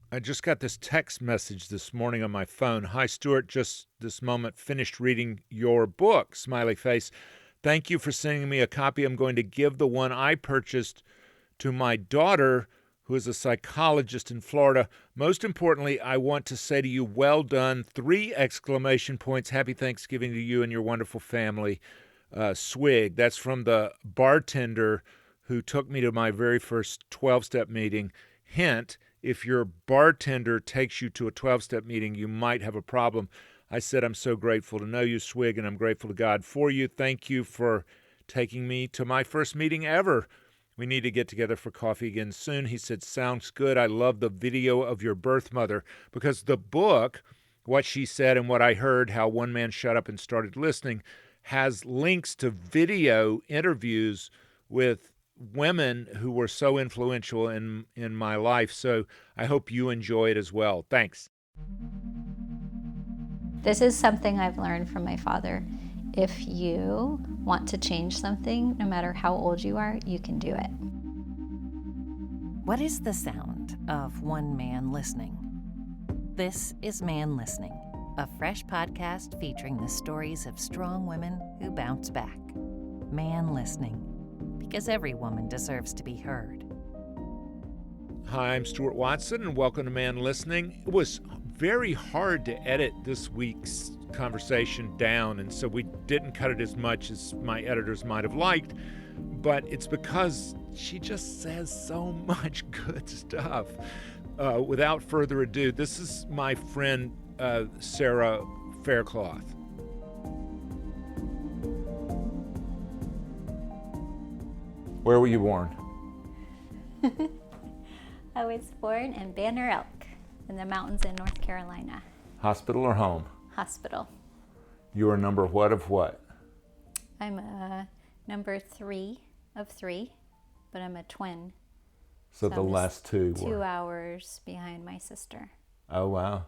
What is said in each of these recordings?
I just got this text message this morning on my phone. Hi, Stuart. Just this moment finished reading your book, smiley face. Thank you for sending me a copy. I'm going to give the one I purchased to my daughter, who is a psychologist in Florida. Most importantly, I want to say to you, well done. 3 exclamation points. Happy Thanksgiving to you and your wonderful family. Swig. That's from the bartender who took me to my very first 12-step meeting. Hint, if your bartender takes you to a 12-step meeting, you might have a problem. I said, I'm so grateful to know you, Swig, and I'm grateful to God for you. Thank you for taking me to my first meeting ever. We need to get together for coffee again soon. He said, sounds good. I love the video of your birth mother, because the book, what she said and what I heard, how one man shut up and started listening, has links to video interviews with women who were so influential in my life. So I hope you enjoy it as well. Thanks. This is something I've learned from my father. If you want to change something, no matter how old you are, you can do it. What is the sound of one man listening? This is ManListening, a fresh podcast featuring the stories of strong women who bounce back. ManListening, because every woman deserves to be heard. Hi, I'm Stuart Watson, and welcome to ManListening. It was very hard to edit this week's conversation down, and so we didn't cut it as much as my editors might have liked, but it's because she just says so much good stuff. Without further ado, this is my friend Sarah Faircloth. Where were you born? I was born in Banner Elk in the mountains in North Carolina. Hospital or home? Hospital. You are number what of what? I'm a number 3 of 3, but I'm a twin. So the I'm last two just were 2 hours behind my sister. Oh, wow.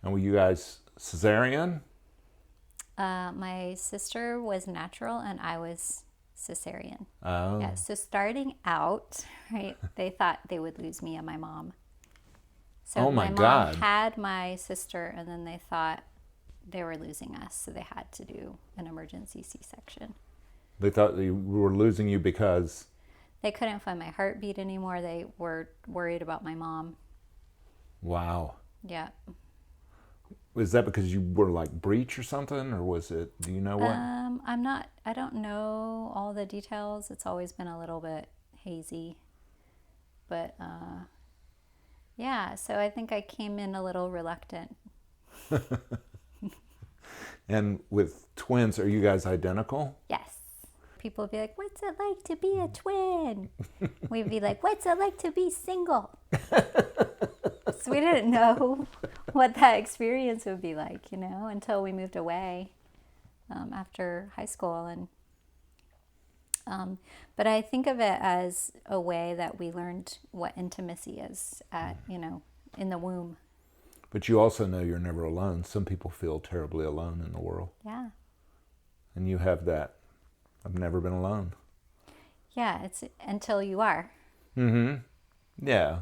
And were you guys cesarean? My sister was natural and I was cesarean. Oh. Yeah, so starting out, right, they thought they would lose me and my mom. So Oh my my mom God. had my sister, and then they thought they were losing us, so they had to do an emergency C-section. They thought they were losing you because... They couldn't find my heartbeat anymore. They were worried about my mom. Wow. Yeah. Was that because you were like breech or something, or was it, do you know what? I don't know all the details. It's always been a little bit hazy. But, yeah, so I think I came in a little reluctant. And with twins, are you guys identical? Yes. People would be like, what's it like to be a twin? We'd be like, what's it like to be single? So we didn't know what that experience would be like, until we moved away after high school. And but I think of it as a way that we learned what intimacy is in the womb. But you also know you're never alone. Some people feel terribly alone in the world. Yeah. And you have that. I've never been alone. Yeah, it's until you are. Mm-hmm. Yeah.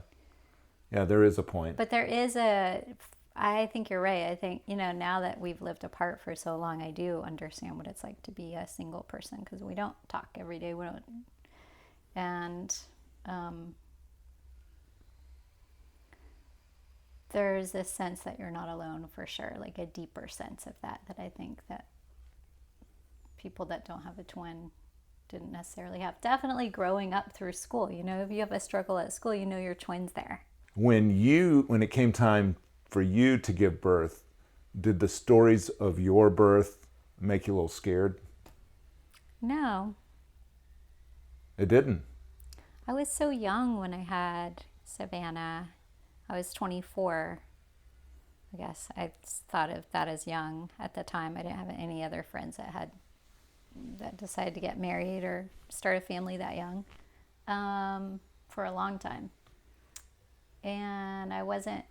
Yeah, there is a point. But I think you're right. I think, now that we've lived apart for so long, I do understand what it's like to be a single person, because we don't talk every day. We don't. And there's this sense that you're not alone for sure, like a deeper sense of that I think that people that don't have a twin didn't necessarily have. Definitely growing up through school, if you have a struggle at school, your twin's there. When it came time for you to give birth, did the stories of your birth make you a little scared? No. It didn't? I was so young when I had Savannah. I was 24. I guess I thought of that as young at the time. I didn't have any other friends that decided to get married or start a family that young for a long time. And I wasn't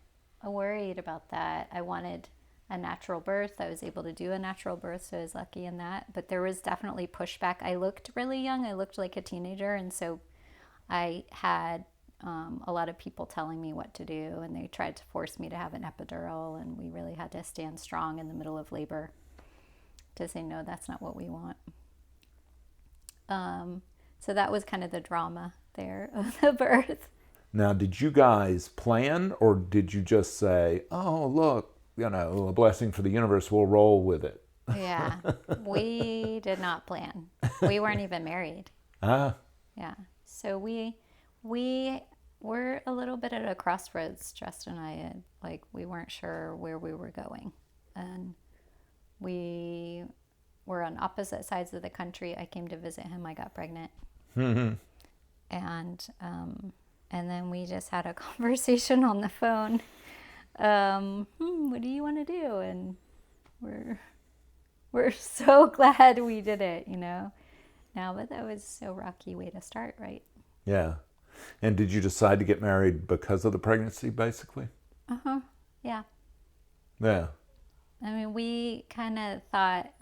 worried about that. I wanted a natural birth. I was able to do a natural birth, so I was lucky in that. But there was definitely pushback. I looked really young. I looked like a teenager, and so I had a lot of people telling me what to do, and they tried to force me to have an epidural, and we really had to stand strong in the middle of labor to say, no, that's not what we want. So that was kind of the drama there of the birth. Now, did you guys plan, or did you just say, oh, look, a blessing for the universe, we'll roll with it? Yeah, we did not plan. We weren't even married. Ah. Yeah, so we were a little bit at a crossroads, Justin and I. Like, we weren't sure where we were going, and we were on opposite sides of the country. I came to visit him. I got pregnant. Mm-hmm. And then we just had a conversation on the phone. What do you want to do? And we're so glad we did it, now. But that was a rocky way to start, right? Yeah. And did you decide to get married because of the pregnancy, basically? Uh-huh. Yeah. Yeah. I mean, we kind of thought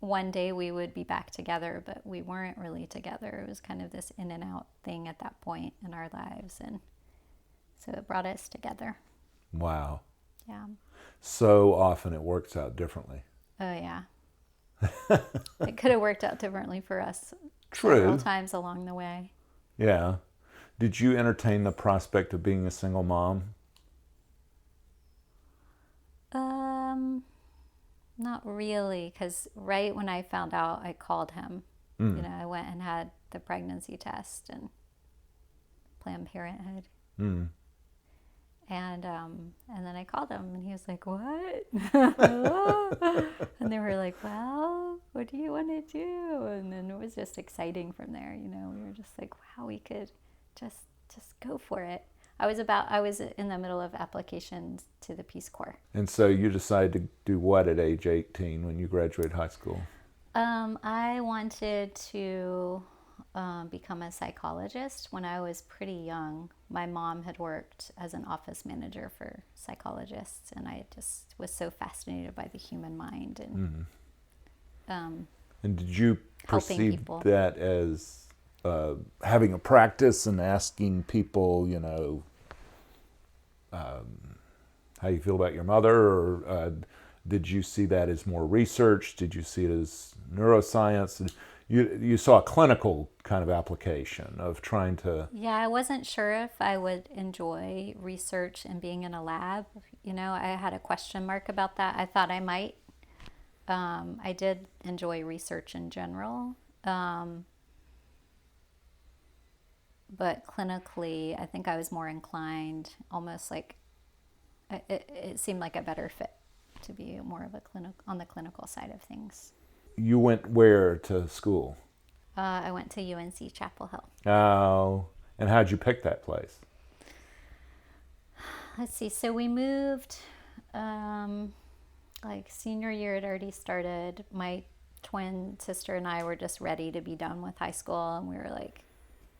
one day we would be back together, but we weren't really together. It was kind of this in and out thing at that point in our lives, and so it brought us together. Wow. Yeah. So often it works out differently. Oh, yeah. It could have worked out differently for us True. several times along the way. Yeah. Did you entertain the prospect of being a single mom? Not really, because right when I found out, I called him. I went and had the pregnancy test and Planned Parenthood. Mm. And then I called him, and he was like, "What?" And they were like, "Well, what do you want to do?" And then it was just exciting from there. We were just like, "Wow, we could just go for it." I was in the middle of applications to the Peace Corps. And so you decided to do what at age 18 when you graduated high school? I wanted to become a psychologist when I was pretty young. My mom had worked as an office manager for psychologists, and I just was so fascinated by the human mind. And and did you perceive people. that as having a practice and asking people, how you feel about your mother, or did you see that as more research? Did you see it as neuroscience? You saw a clinical kind of application of trying to... Yeah, I wasn't sure if I would enjoy research and being in a lab. I had a question mark about that. I thought I might. I did enjoy research in general. But clinically, I think I was more inclined, almost like it seemed like a better fit to be more of on the clinical side of things. You went where to school? I went to UNC Chapel Hill. Oh, and how'd you pick that place? Let's see. So we moved, like senior year had already started. My twin sister and I were just ready to be done with high school, and we were like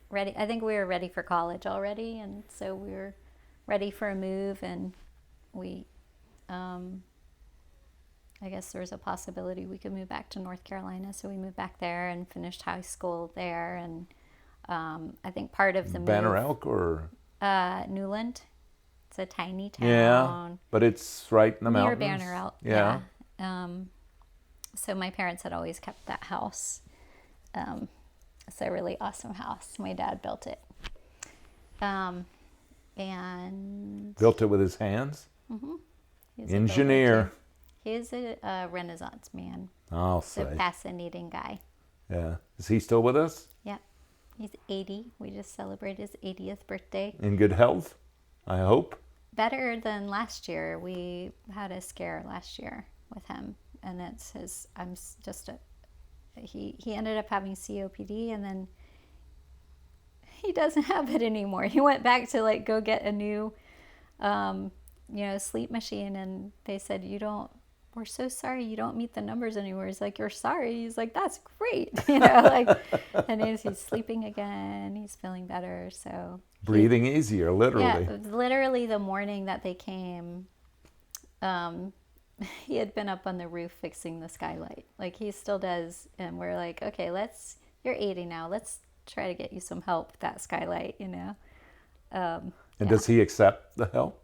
ready. I think we were ready for college already, and so we were ready for a move, and we, I guess there was a possibility we could move back to North Carolina, so we moved back there and finished high school there. And I think part of the Banner move, Elk or Newland. It's a tiny town. Yeah, but it's right in the mountains. Near Banner Elk. Yeah. So my parents had always kept that house. It's a really awesome house. My dad built it. And built it with his hands? Mm-hmm. Engineer. He's a Renaissance man. I'll He's a say. fascinating guy. Yeah. Is he still with us? Yep. He's 80. We just celebrated his 80th birthday. In good health, I hope. Better than last year. We had a scare last year with him, and it's his. He ended up having COPD, and then he doesn't have it anymore. He went back to go get a new, sleep machine, and they said, we're so sorry you don't meet the numbers anymore. He's like, you're sorry? He's like, that's great. And he's sleeping again. He's feeling better. So breathing easier, literally. Yeah, literally the morning that they came, he had been up on the roof fixing the skylight. He still does. And we're like, okay, you're 80 now. Let's try to get you some help with that skylight, And does he accept the help?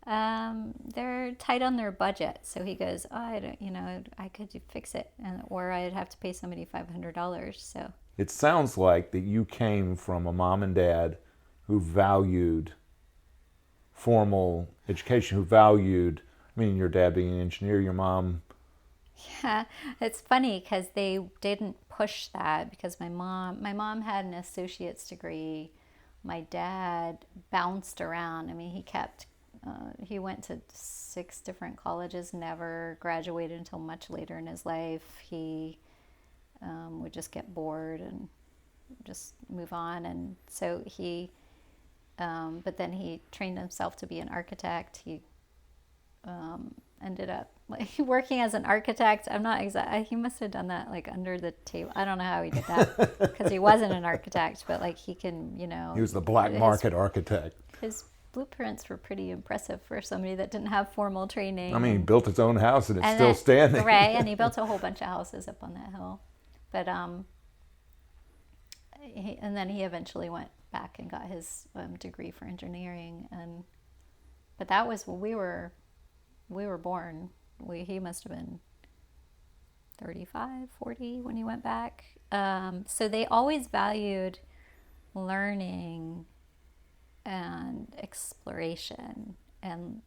They're tight on their budget, so he goes, "Oh, I don't, I could fix it, or I'd have to pay somebody $500." So It sounds like that you came from a mom and dad who valued formal education, who valued, your dad being an engineer, your mom. yeah, it's funny because they didn't push that because my mom had an associate's degree. My dad bounced around. He went to 6 different colleges, never graduated until much later in his life. He would just get bored and just move on. And so but then he trained himself to be an architect. He ended up working as an architect. I'm not exact. He must have done that under the table. I don't know how he did that because he wasn't an architect, but he can, He was the black market architect. His blueprints were pretty impressive for somebody that didn't have formal training. He built his own house and it's still standing. Right, and he built a whole bunch of houses up on that hill. But and then he eventually went back and got his degree for engineering. But that was when we were born. He must have been 35, 40 when he went back. So they always valued learning and exploration and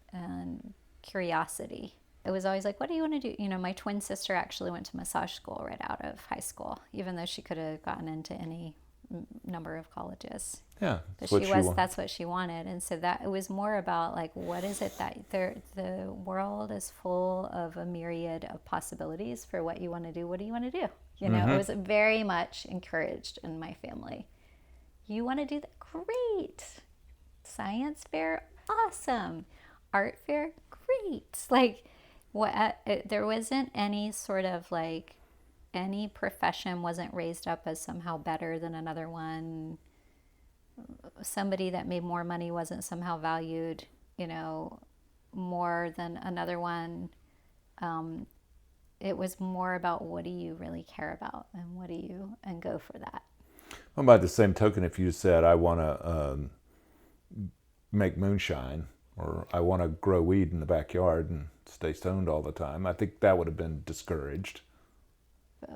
curiosity. It was always like, what do you want to do? My twin sister actually went to massage school right out of high school, even though she could have gotten into any number of colleges. Yeah, but that's what she wanted. And so that it was more about what is it that the world is full of a myriad of possibilities for what you want to do. What do you want to do? It was very much encouraged in my family. You want to do that? Great. Science fair? Awesome. Art fair? Great. There wasn't any sort of any profession wasn't raised up as somehow better than another one. Somebody that made more money wasn't somehow valued, more than another one. It was more about what do you really care about and go for that. Well, by the same token, if you said, I want to make moonshine, or I want to grow weed in the backyard and stay stoned all the time, I think that would have been discouraged.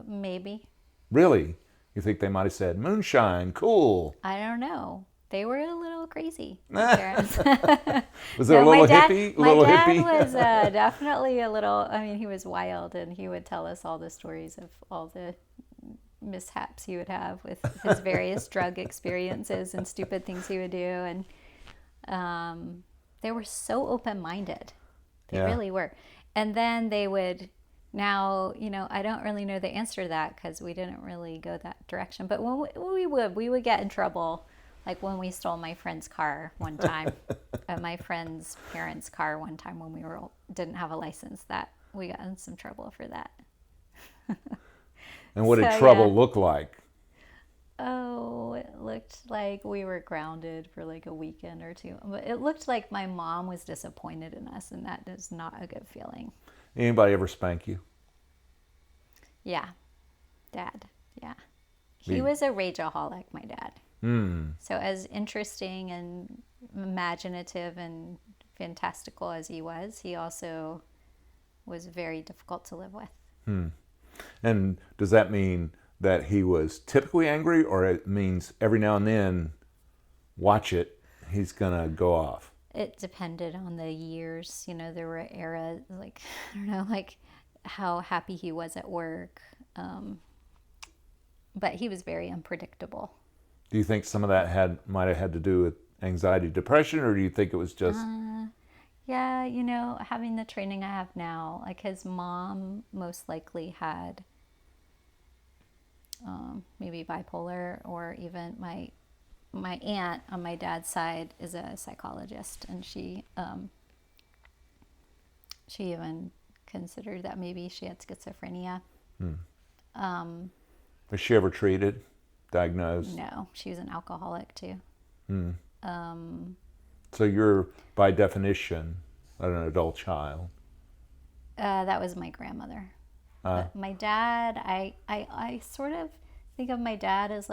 Maybe. Really? You think they might have said, moonshine, cool? I don't know. They were a little crazy. Was there a little hippie? My dad was definitely a little, he was wild, and he would tell us all the stories of all the mishaps he would have with his various drug experiences and stupid things he would do. And they were so open-minded. They really were. And then they would... Now, I don't really know the answer to that because we didn't really go that direction. But when we would get in trouble, like when we stole my friend's car one time, my friend's parents' car one time when we didn't have a license. That we got in some trouble for that. And what did trouble look like? Oh, it looked like we were grounded for a weekend or two. But it looked like my mom was disappointed in us, and that is not a good feeling. Anybody ever spank you? Yeah. Dad. Yeah. He was a rageaholic, my dad. So as interesting and imaginative and fantastical as he also was very difficult to live with. And does that mean that he was typically angry, or it means every now and then, watch it, he's going to go off? It depended on the years. There were eras, I don't know, how happy he was at work. But he was very unpredictable. Do you think some of that might have had to do with anxiety, depression, or do you think it was just... Yeah, having the training I have now, his mom most likely had maybe bipolar, or even my aunt on my dad's side is a psychologist, and she even considered that maybe she had schizophrenia. Was she ever treated, diagnosed? No, she was an alcoholic too. So you're, by definition, an adult child. That was my grandmother. But my dad, I sort of think of my dad as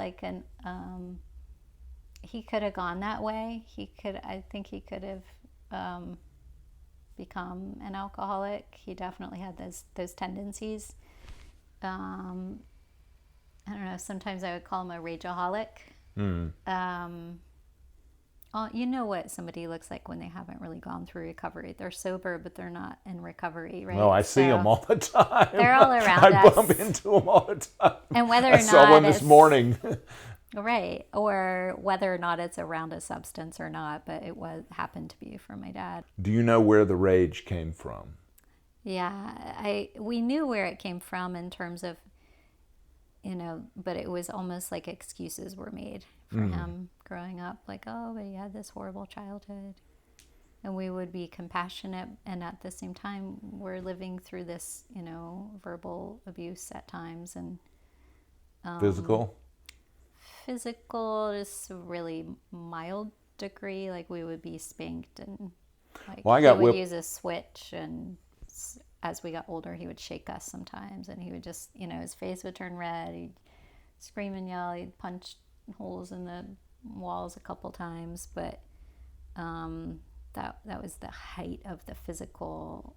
he could have gone that way. I think he could have become an alcoholic. He definitely had those tendencies. I don't know, sometimes I would call him a rageaholic. You know what somebody looks like when they haven't really gone through recovery. They're sober, but they're not in recovery, right? No, I see them all the time. They're all around I us. bump into them all the time. And whether or I not saw one this morning. Right, or whether or not it's around a substance or not, but it happened to be for my dad. Do you know where the rage came from? Yeah, we knew where it came from in terms of, but it was almost like excuses were made for him growing up, like, oh, but he had this horrible childhood. And we would be compassionate, and at the same time, we're living through this, verbal abuse at times. And Physical? Physical is a really mild degree. Like, we would be spanked, and he would use a switch, and as we got older, he would shake us sometimes, and he would just, his face would turn red, he'd scream and yell, he'd punch holes in the walls a couple times, but that was the height of the physical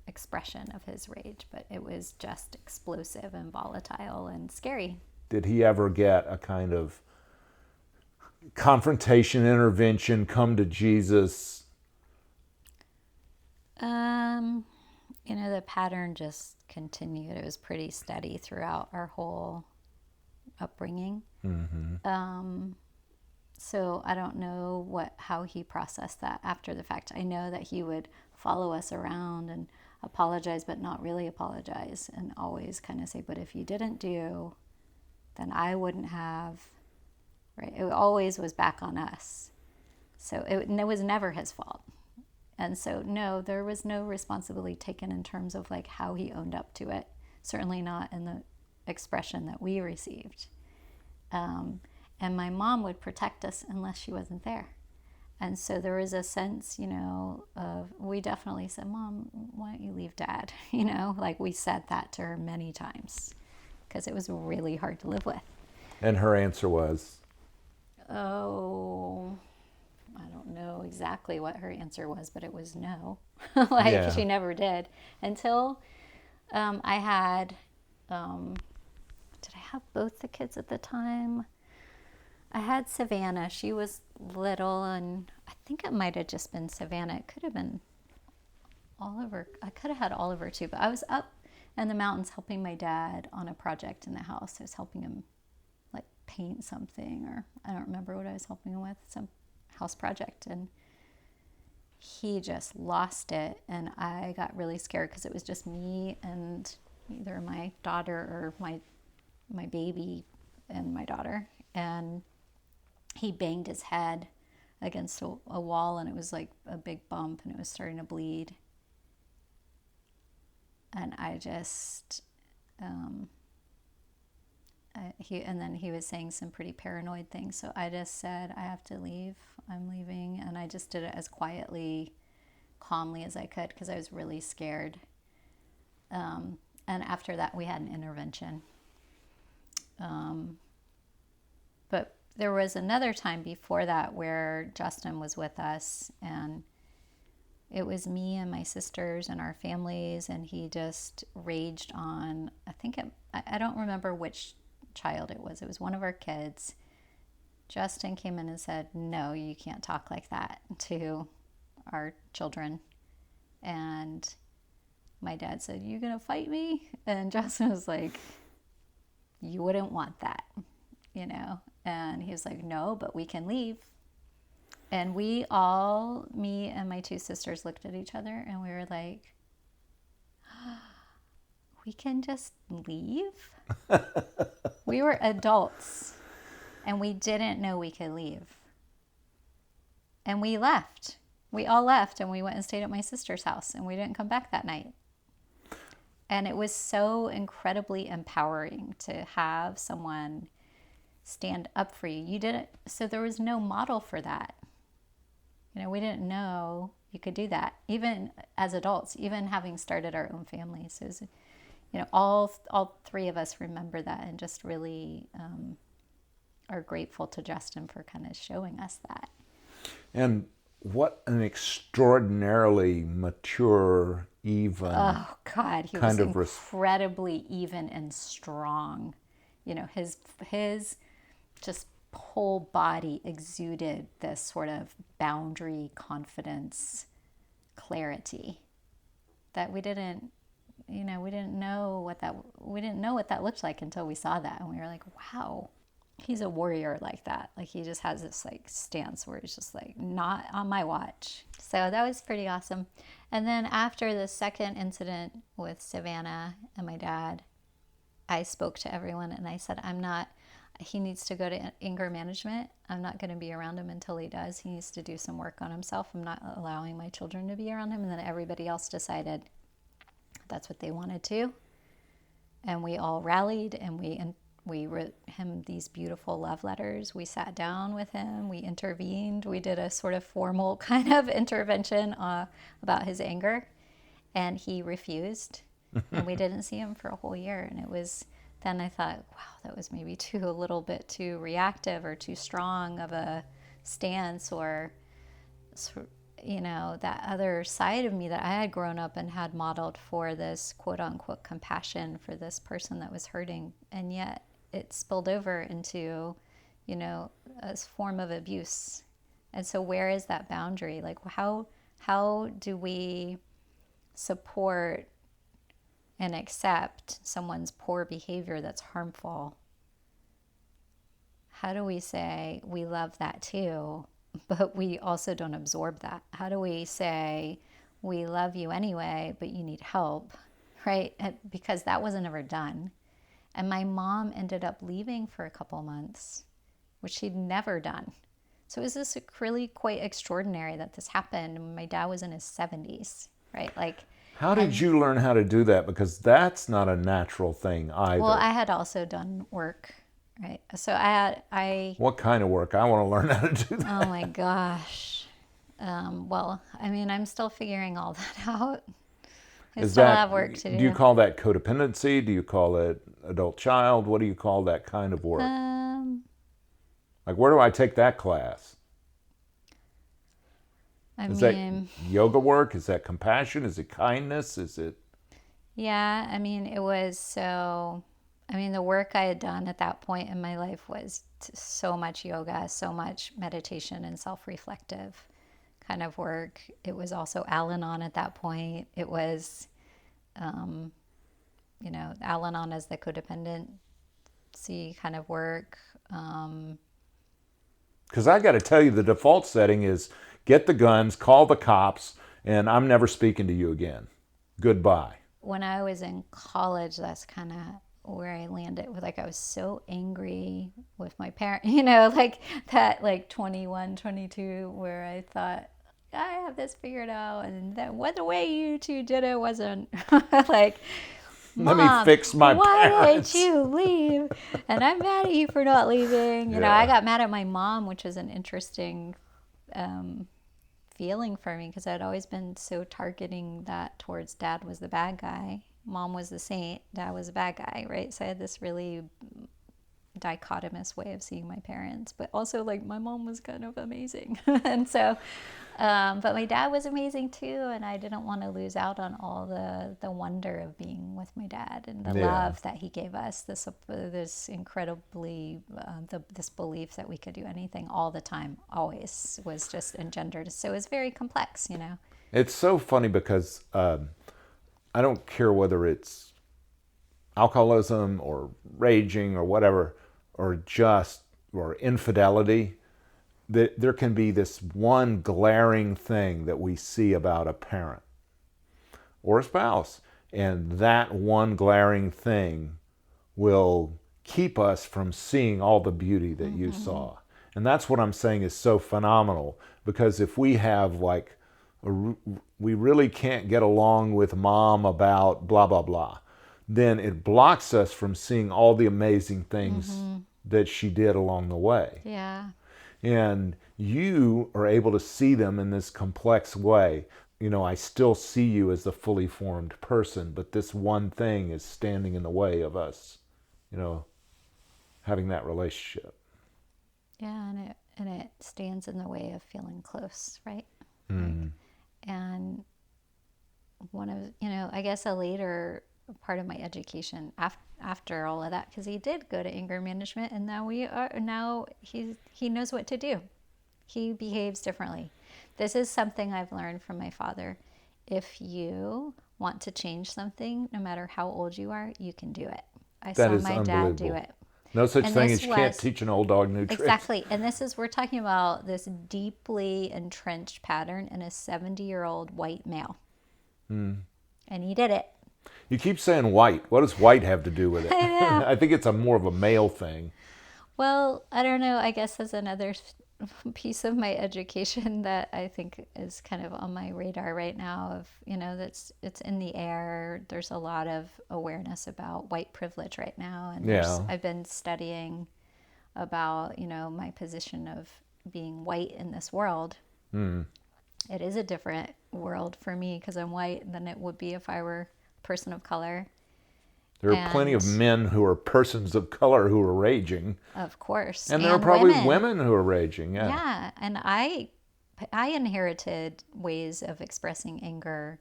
expression of his rage, but it was just explosive and volatile and scary. Did he ever get a kind of confrontation, intervention, come to Jesus? The pattern just continued. It was pretty steady throughout our whole upbringing. So I don't know how he processed that after the fact. I know that he would follow us around and apologize, but not really apologize, and always kind of say, but if you didn't do, then I wouldn't have, right? It always was back on us. So it was never his fault. And so, no, there was no responsibility taken in terms of like how he owned up to it. Certainly not in the expression that we received. And my mom would protect us unless she wasn't there. And so there was a sense, of, we definitely said, Mom, why don't you leave Dad? Like we said that to her many times because it was really hard to live with. And her answer was? Oh, I don't know exactly what her answer was, but it was no. She never did until I had, did I have both the kids at the time? I had Savannah. She was little, and I think it might have just been Savannah. It could have been Oliver. I could have had Oliver too, but I was up in the mountains helping my dad on a project in the house. I was helping him like paint something, or I don't remember what I was helping him with, some house project, and he just lost it, and I got really scared because it was just me and either my daughter or my baby and my daughter, and he banged his head against a wall, and it was like a big bump, and it was starting to bleed. And I just, and then he was saying some pretty paranoid things. So I just said, I have to leave. I'm leaving. And I just did it as quietly, calmly as I could because I was really scared. And after that, we had an intervention. But there was another time before that where Justin was with us, and it was me and my sisters and our families, and he just raged on, I don't remember which child it was. It was one of our kids. Justin came in and said, no, you can't talk like that to our children. And my dad said, you gonna fight me? And Justin was like, you wouldn't want that, And he was like, no, but we can leave. And me and my two sisters looked at each other and we were like, we can just leave? We were adults and we didn't know we could leave. And we left. We all left and we went and stayed at my sister's house, and we didn't come back that night. And it was so incredibly empowering to have someone stand up for you. So there was no model for that. We didn't know you could do that, even as adults, even having started our own families. So it was, all three of us remember that and just really are grateful to Justin for kind of showing us that. And what an extraordinarily mature, even Oh God, he was kind of incredibly even and strong. You know, his just whole body exuded this sort of boundary, confidence, clarity that we didn't know what that looked like until we saw that, and we were like, wow, he's a warrior like that. Like, he just has this like stance where it's just like, not on my watch. So that was pretty awesome. And then after the second incident with Savannah and my dad, I spoke to everyone and I said, he needs to go to anger management. I'm not going to be around him until he does. He needs to do some work on himself. I'm not allowing my children to be around him. And then everybody else decided that's what they wanted to. And we all rallied, and we wrote him these beautiful love letters. We sat down with him. We intervened. We did a sort of formal kind of intervention about his anger. And he refused. And we didn't see him for a whole year. And it was... Then I thought, wow, that was maybe a little bit too reactive or too strong of a stance, or, you know, that other side of me that I had grown up and had modeled for this quote unquote compassion for this person that was hurting. And yet it spilled over into, you know, a form of abuse. And so where is that boundary? Like, how do we support and accept someone's poor behavior that's harmful? How do we say we love that too, but we also don't absorb that? How do we say we love you anyway, but you need help, right? Because that wasn't ever done. And my mom ended up leaving for a couple months, which she'd never done. So it was this really quite extraordinary that this happened. My dad was in his 70s, right? Like, how did you learn how to do that? Because that's not a natural thing either. Well, I had also done work, right? So I What kind of work? I want to learn how to do that. Oh my gosh. Well, I mean, I'm still figuring all that out. I still have work to do. Do you call that codependency? Do you call it adult child? What do you call that kind of work? Like, where do I take that class? Is that yoga work? Is that compassion? Is it kindness? Is it... Yeah, I mean, it was so... I mean, the work I had done at that point in my life was so much yoga, so much meditation and self-reflective kind of work. It was also Al-Anon at that point. It was, you know, Al-Anon as the codependency kind of work. Because I got to tell you, the default setting is get the guns, call the cops, and I'm never speaking to you again. Goodbye. When I was in college, that's kind of where I landed with, like, I was so angry with my parents, you know, like that, like 21, 22, where I thought, I have this figured out, and that the way you two did it wasn't like, Let me fix my parents. Why did you leave? And I'm mad at you for not leaving. You know, I got mad at my mom, which was an interesting feeling for me, because I'd always been so targeting that towards dad was the bad guy. Mom was the saint, dad was the bad guy, right? So I had this really dichotomous way of seeing my parents, but also, like, my mom was kind of amazing. And so, but my dad was amazing too, and I didn't want to lose out on all the wonder of being with my dad and the love that he gave us, this incredibly, this belief that we could do anything all the time, always, was just engendered. So it was very complex, you know. It's so funny because I don't care whether it's alcoholism or raging or whatever, or infidelity. There can be this one glaring thing that we see about a parent or a spouse, and that one glaring thing will keep us from seeing all the beauty that you saw. And that's what I'm saying is so phenomenal, because if we have, like, we really can't get along with mom about blah, blah, blah, then it blocks us from seeing all the amazing things that she did along the way. Yeah. And you are able to see them in this complex way. You know, I still see you as a fully formed person, but this one thing is standing in the way of us, you know, having that relationship. Yeah, and it stands in the way of feeling close, right? Like, and one of, I guess a later part of my education after all of that, because he did go to anger management, and now he knows what to do. He behaves differently. This is something I've learned from my father. If you want to change something, no matter how old you are, you can do it. I That saw is my dad do unbelievable. it. No such And thing this as you can't was teach an old dog new tricks. exactly. And we're talking about this deeply entrenched pattern in a 70-year-old white male. And he did it. You keep saying white. What does white have to do with it? I know. I think it's more of a male thing. Well, I don't know. I guess as another piece of my education that I think is kind of on my radar right now of, that's it's in the air. There's a lot of awareness about white privilege right now. And I've been studying about, my position of being white in this world. It is a different world for me because I'm white than it would be if I were a person of color. There are plenty of men who are persons of color who are raging. Of course. And there are probably women who are raging, yeah. Yeah, and I inherited ways of expressing anger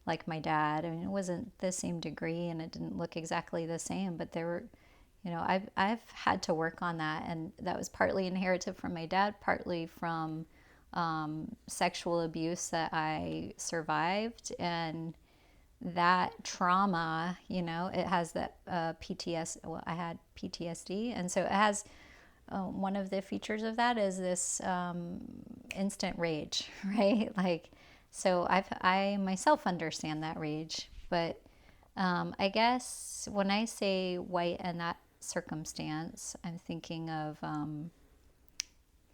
like my dad. I mean, it wasn't the same degree and it didn't look exactly the same, but there were, I've had to work on that, and that was partly inherited from my dad, partly from sexual abuse that I survived, and that trauma, it has that PTSD. Well, I had PTSD, and so it has one of the features of that is this instant rage, right? Like, so I myself understand that rage, but I guess when I say white in that circumstance, I'm thinking of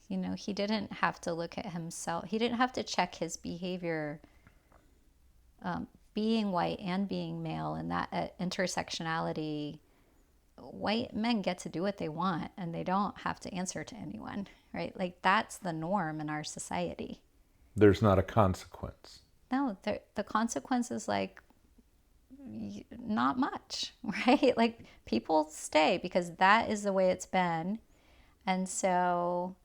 he didn't have to look at himself. He didn't have to check his behavior being white and being male, and that intersectionality. White men get to do what they want and they don't have to answer to anyone, right? Like, that's the norm in our society. There's not a consequence. No, the consequence is like not much, right? Like, people stay because that is the way it's been. And so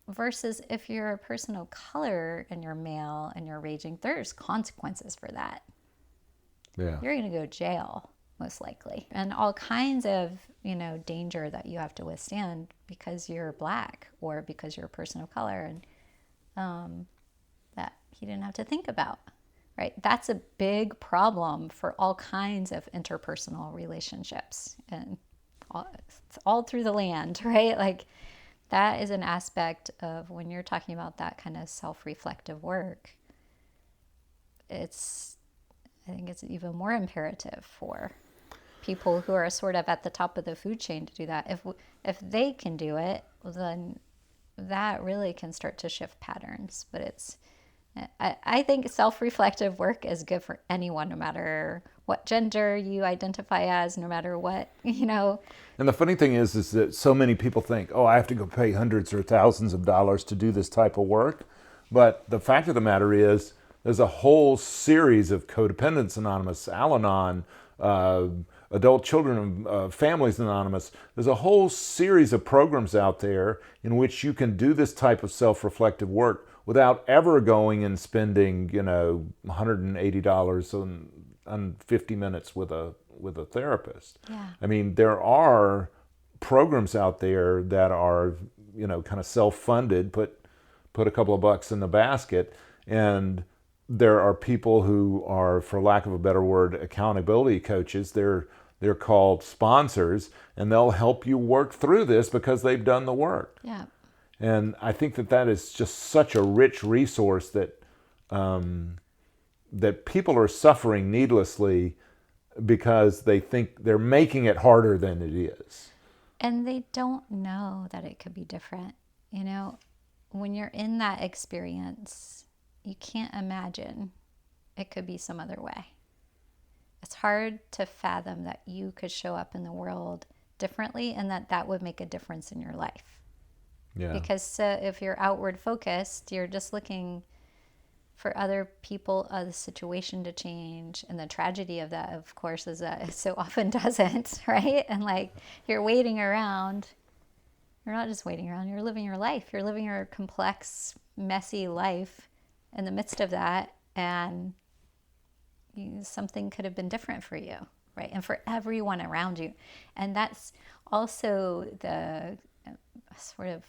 versus if you're a person of color and you're male and you're raging, there's consequences for that. Yeah. You're going to go to jail, most likely. And all kinds of, danger that you have to withstand because you're black or because you're a person of color, and that he didn't have to think about, right? That's a big problem for all kinds of interpersonal relationships, and it's all through the land, right? Like, that is an aspect of when you're talking about that kind of self-reflective work. I think it's even more imperative for people who are sort of at the top of the food chain to do that. If they can do it, then that really can start to shift patterns. But I think self-reflective work is good for anyone, no matter what gender you identify as, no matter what, And the funny thing is that so many people think, oh, I have to go pay hundreds or thousands of dollars to do this type of work. But the fact of the matter is, there's a whole series of Codependence Anonymous, Al-Anon, Adult Children Families Anonymous. There's a whole series of programs out there in which you can do this type of self-reflective work without ever going and spending, $180 on 50 minutes with a therapist. Yeah. I mean, there are programs out there that are, kind of self-funded, put a couple of bucks in the basket, and there are people who are, for lack of a better word, accountability coaches. They're called sponsors, and they'll help you work through this because they've done the work. Yeah. And I think that is just such a rich resource that that people are suffering needlessly because they think they're making it harder than it is. And they don't know that it could be different. When you're in that experience, you can't imagine it could be some other way. It's hard to fathom that you could show up in the world differently and that would make a difference in your life. Yeah. Because if you're outward focused, you're just looking for other people, the situation to change. And the tragedy of that, of course, is that it so often doesn't, right? And like, you're waiting around You're not just waiting around. You're living your life. You're living your complex, messy life in the midst of that. And something could have been different for you, right? And for everyone around you. And that's also the sort of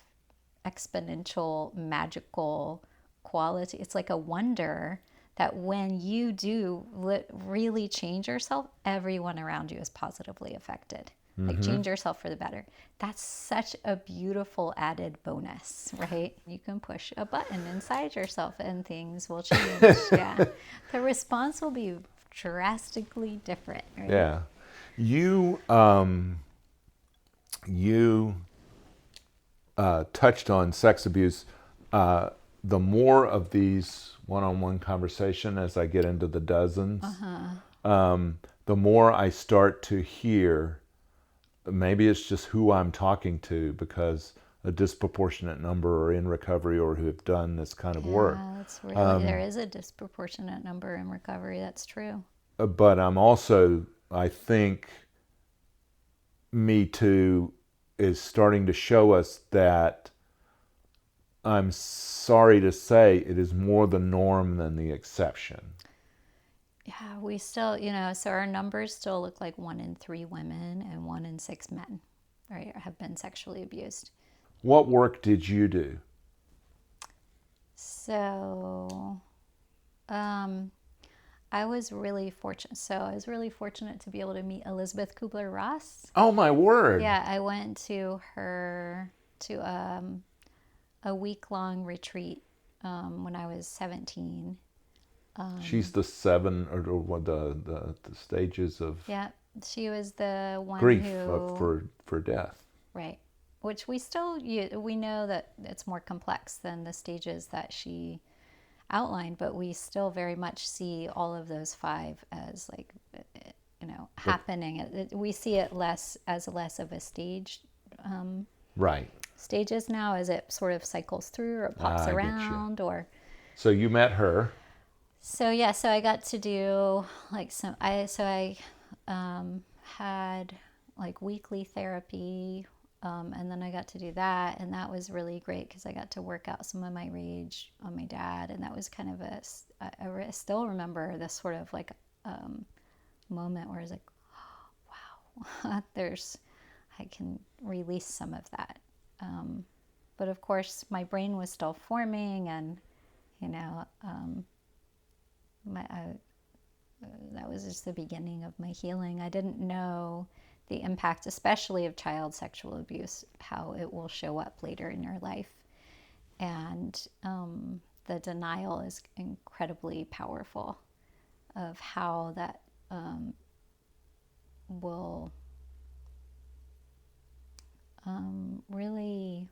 exponential, magical quality. It's like a wonder that when you do really change yourself, everyone around you is positively affected. Like change yourself for the better. That's such a beautiful added bonus, right? You can push a button inside yourself and things will change. Yeah. The response will be drastically different, right? Yeah. You touched on sex abuse. The more of these one-on-one conversation as I get into the dozens, the more I start to hear, maybe it's just who I'm talking to, because a disproportionate number are in recovery or who have done this kind of work. Yeah, that's really, there is a disproportionate number in recovery. That's true. But I'm also, I think, Me Too is starting to show us that, I'm sorry to say, it is more the norm than the exception. Yeah, we still, so our numbers still look like 1 in 3 women and 1 in 6 men, right, have been sexually abused. What work did you do? So, I was really fortunate. So I was really fortunate to be able to meet Elizabeth Kubler-Ross. Oh, my word. Yeah, I went to her a week-long retreat when I was 17. She's the 7 or what the stages of Yeah, she was the one grief who for death. Right, which we know that it's more complex than the stages that she outlined, but we still very much see all of those 5 as like happening. We see it less of a stage. Right. Stages now as it sort of cycles through or it pops around or. So you met her. So yeah, so I got to do like I had like weekly therapy, and then I got to do that, and that was really great because I got to work out some of my rage on my dad, and that was kind of I still remember this sort of like moment where I was like, oh, wow, I can release some of that, but of course my brain was still forming, and that was just the beginning of my healing. I didn't know the impact, especially of child sexual abuse, how it will show up later in your life. And the denial is incredibly powerful of how that will really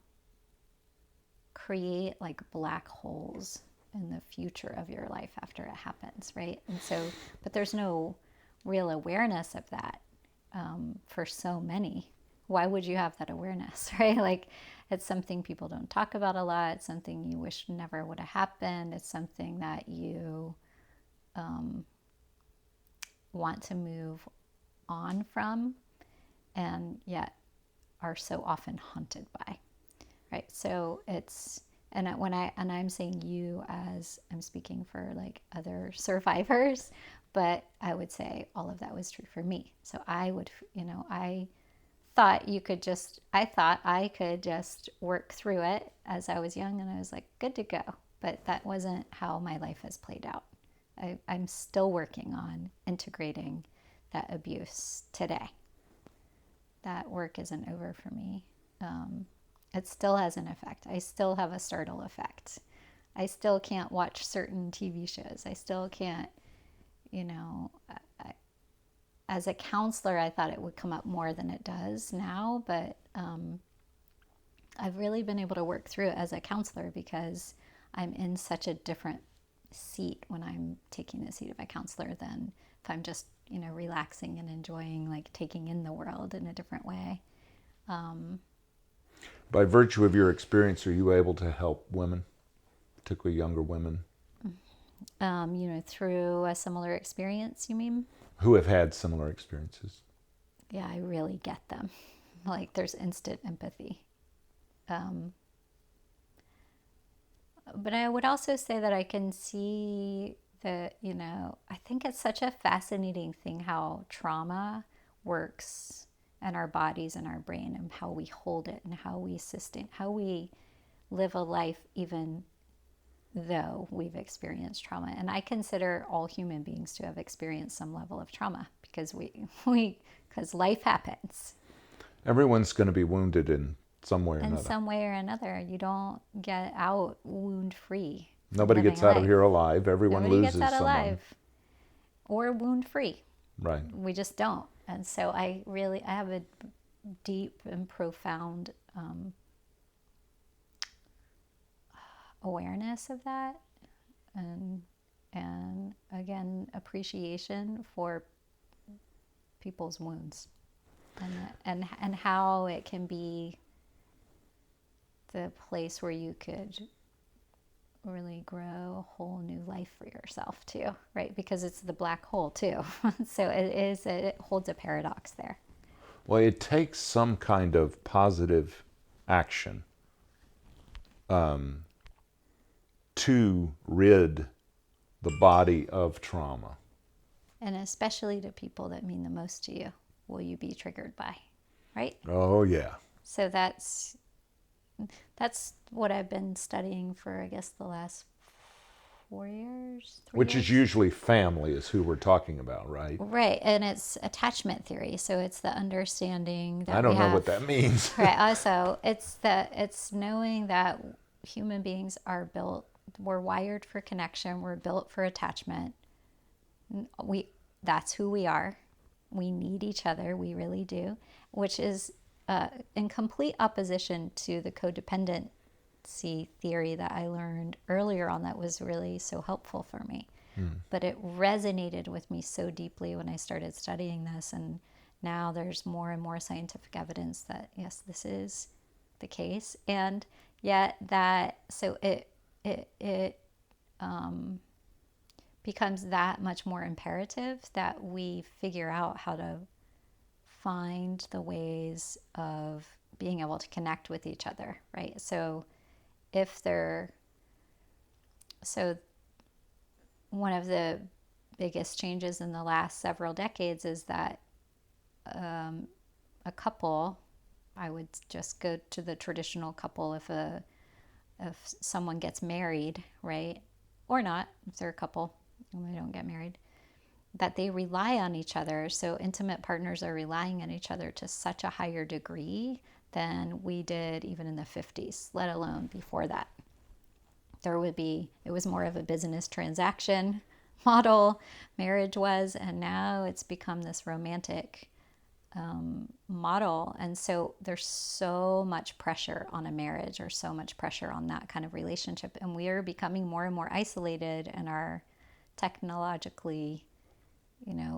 create like black holes in the future of your life after it happens, right? And so, but there's no real awareness of that for so many. Why would you have that awareness, right? Like, it's something people don't talk about a lot. It's something you wish never would have happened. It's something that you want to move on from, and yet are so often haunted by, right? So it's. And I'm saying you as I'm speaking for like other survivors, but I would say all of that was true for me. So I thought I could just work through it as I was young, and I was like good to go. But that wasn't how my life has played out. I'm still working on integrating that abuse today. That work isn't over for me. It still has an effect. I still have a startle effect. I still can't watch certain TV shows. I still can't, as a counselor, I thought it would come up more than it does now, but I've really been able to work through it as a counselor because I'm in such a different seat when I'm taking the seat of a counselor than if I'm just, relaxing and enjoying, like taking in the world in a different way. By virtue of your experience, are you able to help women, particularly younger women? Through a similar experience, you mean? Who have had similar experiences. Yeah, I really get them. Like, there's instant empathy. But I would also say that I can see that, I think it's such a fascinating thing how trauma works in our bodies and our brain, and how we hold it and how we sustain, how we live a life even though we've experienced trauma. And I consider all human beings to have experienced some level of trauma, because because life happens. Everyone's going to be wounded in some way or In another. some way or another. You don't get out wound free. Nobody gets out of here alive. Everyone Nobody loses gets out someone. alive or wound free. Right. We just don't. And so I have a deep and profound awareness of that, and again, appreciation for people's wounds, and how it can be the place where you could really grow a whole new life for yourself too, right? Because it's the black hole too. So it holds a paradox there. Well, it takes some kind of positive action to rid the body of trauma. And especially to people that mean the most to you, will you be triggered by, right? Oh, yeah. So that's what I've been studying for, I guess, the last 4 years. Which is usually family is who we're talking about, right? Right, and it's attachment theory. So it's the understanding that I don't know what that means. Right. Also, it's knowing that human beings we're wired for connection. We're built for attachment. That's who we are. We need each other. We really do, which is in complete opposition to the codependency theory that I learned earlier on, that was really so helpful for me. But it resonated with me so deeply when I started studying this, and now there's more and more scientific evidence that yes, this is the case, and yet it becomes that much more imperative that we figure out how to find the ways of being able to connect with each other, right? So one of the biggest changes in the last several decades is that a couple, I would just go to the traditional couple, if someone gets married, right? Or not, if they're a couple and they don't get married, that they rely on each other. So intimate partners are relying on each other to such a higher degree than we did even in the 50s, let alone before that. It was more of a business transaction model, marriage was, and now it's become this romantic model. And so there's so much pressure on a marriage, or so much pressure on that kind of relationship. And we are becoming more and more isolated in our technologically,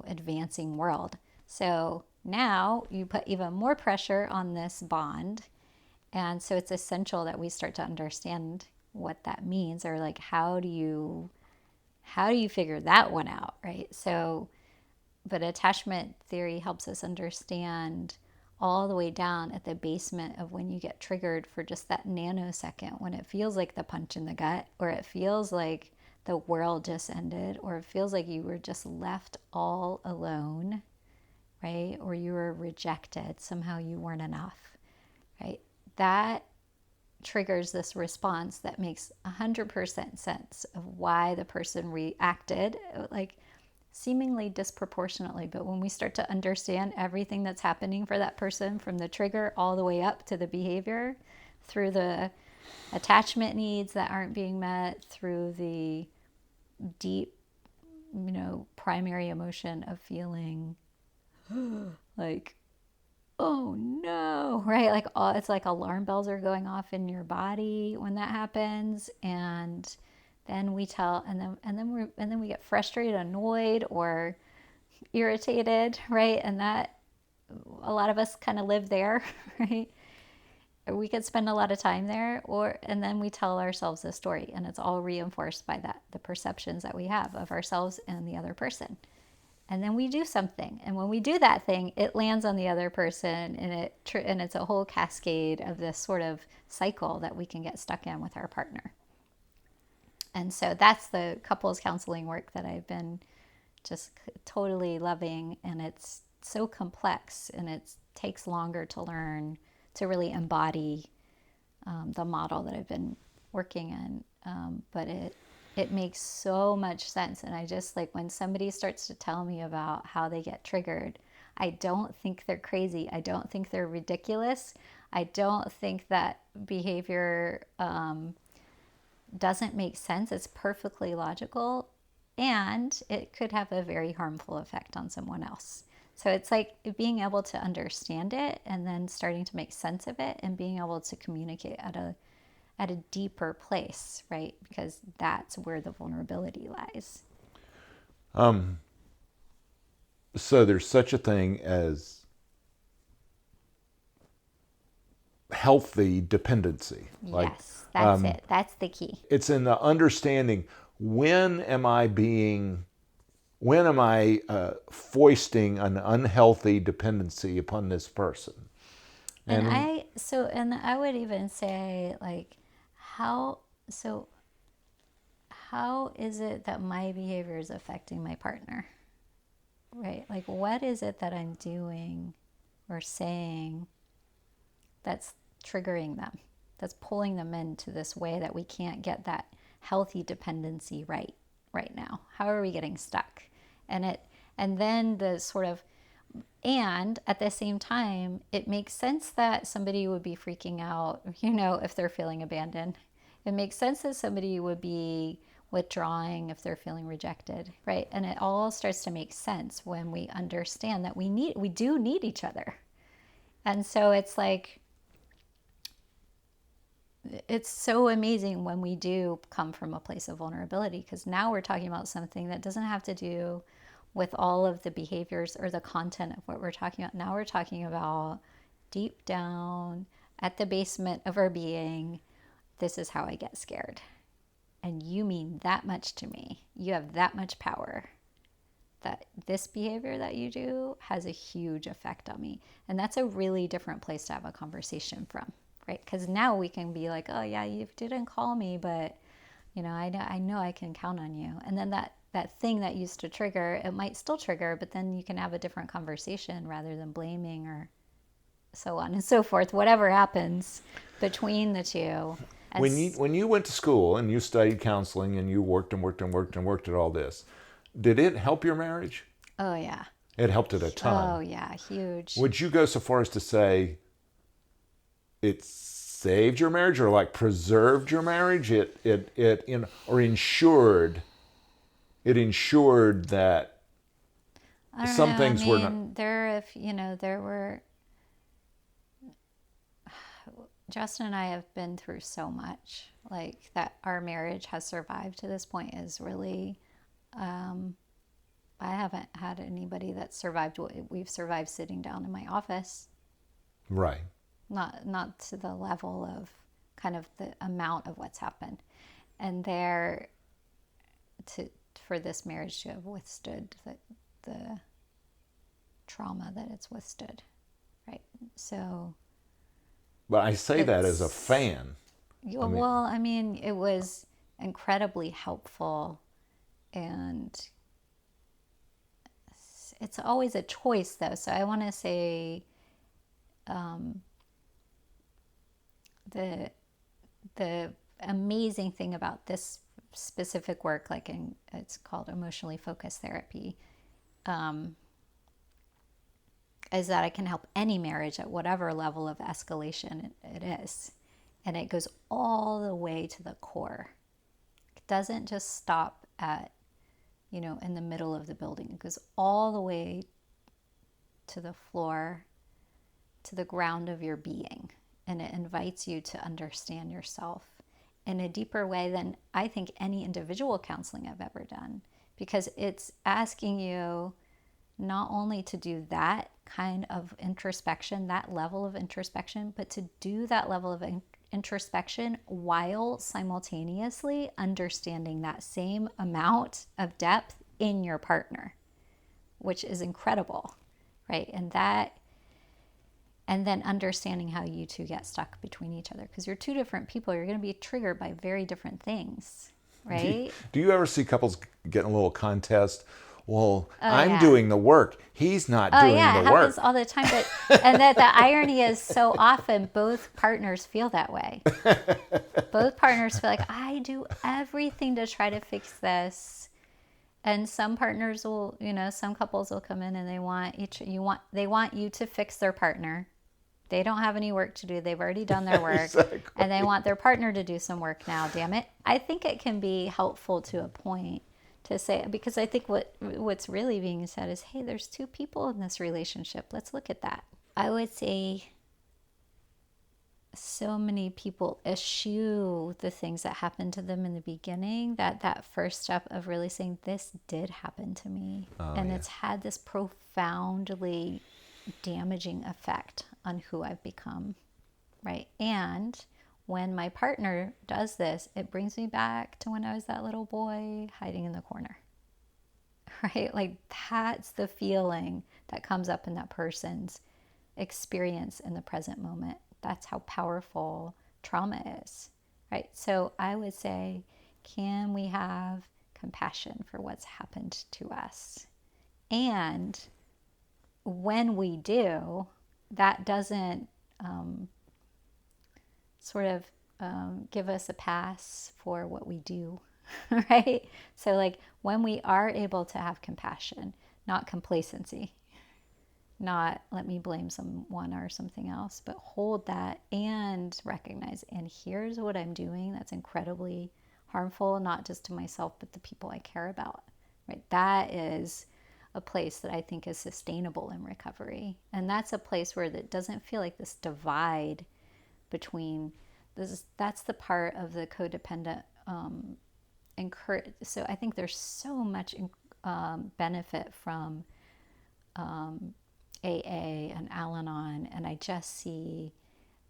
advancing world. So now you put even more pressure on this bond. And so it's essential that we start to understand what that means, or like, how do you figure that one out, right? So, but attachment theory helps us understand all the way down at the basement of when you get triggered for just that nanosecond, when it feels like the punch in the gut, or it feels like the world just ended, or it feels like you were just left all alone, right? Or you were rejected, somehow you weren't enough, right? That triggers this response that makes 100% sense of why the person reacted, like seemingly disproportionately. But when we start to understand everything that's happening for that person, from the trigger all the way up to the behavior, through the attachment needs that aren't being met, through the deep, primary emotion of feeling like, oh no, right? Like, it's like alarm bells are going off in your body when that happens. And then we get frustrated, annoyed, or irritated, right? And that, a lot of us kind of live there, right? Or we could spend a lot of time there, and then we tell ourselves a story, and it's all reinforced by the perceptions that we have of ourselves and the other person. And then we do something. And when we do that thing, it lands on the other person, and it's a whole cascade of this sort of cycle that we can get stuck in with our partner. And so that's the couples counseling work that I've been just totally loving. And it's so complex, and it takes longer to learn to really embody the model that I've been working in. But it makes so much sense. And I just like when somebody starts to tell me about how they get triggered, I don't think they're crazy. I don't think they're ridiculous. I don't think that behavior doesn't make sense. It's perfectly logical, and it could have a very harmful effect on someone else. So it's like being able to understand it and then starting to make sense of it and being able to communicate at a deeper place, right? Because that's where the vulnerability lies. So there's such a thing as healthy dependency. Yes, that's it. That's the key. It's in the understanding, when am I foisting an unhealthy dependency upon this person? And I would even say, like, how is it that my behavior is affecting my partner? Right? Like, what is it that I'm doing or saying that's triggering them, that's pulling them into this way that we can't get that healthy dependency right now? How are we getting stuck? And then the sort of, and at the same time, it makes sense that somebody would be freaking out, if they're feeling abandoned. It makes sense that somebody would be withdrawing if they're feeling rejected, right? And it all starts to make sense when we understand that we do need each other. And so it's like, it's so amazing when we do come from a place of vulnerability, because now we're talking about something that doesn't have to do with all of the behaviors or the content of what we're talking about. Now we're talking about deep down at the basement of our being, this is how I get scared. And you mean that much to me. You have that much power. That this behavior that you do has a huge effect on me. And that's a really different place to have a conversation from, right? Because now we can be like, oh yeah, you didn't call me, but I know I can count on you. And then that thing that used to trigger, it might still trigger, but then you can have a different conversation rather than blaming or so on and so forth, whatever happens between the two. When you went to school and you studied counseling and you worked at all this, did it help your marriage? Oh yeah. It helped it a ton. Oh yeah, huge. Would you go so far as to say it saved your marriage, or like preserved your marriage? It ensured that some things were not. There were. Justin and I have been through so much, like that our marriage has survived to this point is really, I haven't had anybody that survived what we've survived sitting down in my office. Right. Not to the level of kind of the amount of what's happened. And for this marriage to have withstood the trauma that it's withstood, right? So... But I say that as a fan. It was incredibly helpful, and it's always a choice, though. So I want to say the amazing thing about this specific work, it's called emotionally focused therapy, is that it can help any marriage at whatever level of escalation it is. And it goes all the way to the core. It doesn't just stop at, in the middle of the building. It goes all the way to the floor, to the ground of your being. And it invites you to understand yourself in a deeper way than I think any individual counseling I've ever done. Because it's asking you not only to do that kind of introspection, that level of introspection, but to do that level of introspection while simultaneously understanding that same amount of depth in your partner, which is incredible, right? And then understanding how you two get stuck between each other, because you're two different people. You're going to be triggered by very different things, right? Do you ever see couples get in a little contest? Well, I'm yeah. doing the work. He's not doing yeah, it the work. happens all the time. And that the irony is, so often both partners feel that way. Both partners feel like, I do everything to try to fix this. And some partners will, some couples will come in and they want you to fix their partner. They don't have any work to do. They've already done their work. Exactly. And they want their partner to do some work now, damn it. I think it can be helpful to a point to say, because I think what's really being said is, hey, there's two people in this relationship. Let's look at that. I would say so many people eschew the things that happened to them in the beginning, that first step of really saying, this did happen to me. It's had this profoundly damaging effect on who I've become, right? And when my partner does this, it brings me back to when I was that little boy hiding in the corner, right? Like, that's the feeling that comes up in that person's experience in the present moment. That's how powerful trauma is, right? So I would say, can we have compassion for what's happened to us? And when we do, that doesn't give us a pass for what we do, right? So like, when we are able to have compassion, not complacency, not let me blame someone or something else, but hold that and recognize, and here's what I'm doing that's incredibly harmful, not just to myself, but the people I care about, right? That is a place that I think is sustainable in recovery. And that's a place where it doesn't feel like this divide between this. That's the part of the codependent so I think there's so much benefit from AA and Al-Anon, and I just see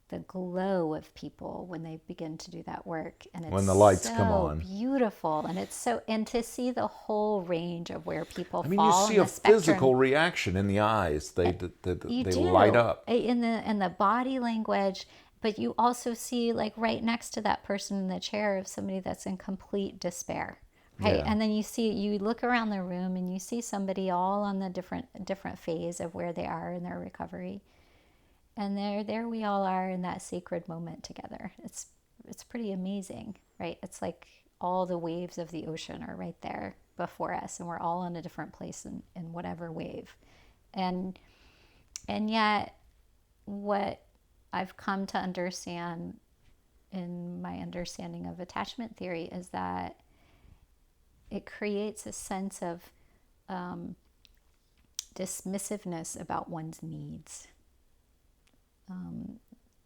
the glow of people when they begin to do that work, and it's when the lights so come on, beautiful. And it's so, and to see the whole range of where people I mean, fall you see in a the spectrum. physical reaction in the eyes. They light up in the body language. But you also see, like, right next to that person in the chair, of somebody that's in complete despair, right? Yeah. And then you look around the room and you see somebody all on the different phase of where they are in their recovery. And there we all are in that sacred moment together. It's pretty amazing, right? It's like all the waves of the ocean are right there before us, and we're all in a different place in whatever wave. And yet, what I've come to understand in my understanding of attachment theory is that it creates a sense of dismissiveness about one's needs.